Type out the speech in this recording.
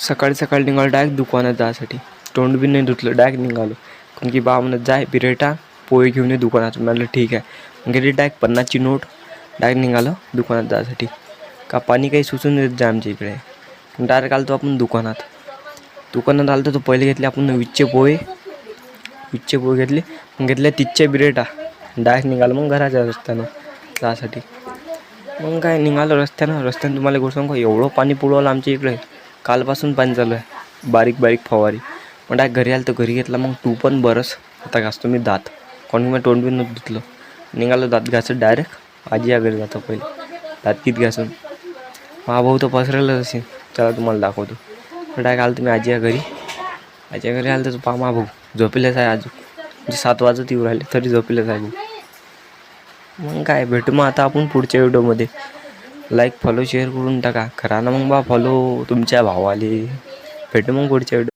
सकाळी सकाळी निघालो डायरेक्ट दुकानात जायसाठी. तोंड बी नाही धुतलं, डायरेक्ट निघालो. कारण की बा म्हणत जाय बिरेटा पोहे घेऊन ये दुकानात. म्हटलं ठीक आहे. मग गेली डायरेक्ट 50ची नोट. डायरेक्ट निघालो दुकानात जायसाठी. का पाणी काही सुचून देत जाय आमच्या इकडे. डायरेक्ट आलो आपण दुकानात आलो तर पहिले घेतले आपण वीसचे पोहे घेतले. मग घेतले 30च्या बिरेटा. डायरेक्ट निघालो मग घराच्या रस्त्यानं जायसाठी. मग काय निघालो रस्त्यानं तुम्हाला गोष्ट सांगू, एवढं पाणी पुरवलं आमच्या इकडे. कालपासून पाणी चालू आहे, बारीक बारीक फवारी. मग डायरेक्ट घरी आलं तर घरी घेतला. मग तू पण बरंच आता घासतो मी दात, कोणी मी तोंड बी नव्हतं धुतलं. निघालो दात घासत डायरेक्ट आजी या घरी जातो. पहिले दात कित घासून हा भाऊ तर पसरेलच असेल. चला तुम्हाला दाखवतो. डायरेक्ट आलं तुम्ही आजी या घरी आलं तर पा भाऊ झोपेलच आहे अजून. म्हणजे 7 वाजत येऊ राहिले तरी झोपेलच आहे भाऊ. मग काय भेटू मग आता आपण पुढच्या व्हिडिओमध्ये. लाईक फॉलो शेअर करून टाका. करा ना मग बा फॉलो तुमच्या भावाले. भेटू मग पुढच्या व्हिडिओ.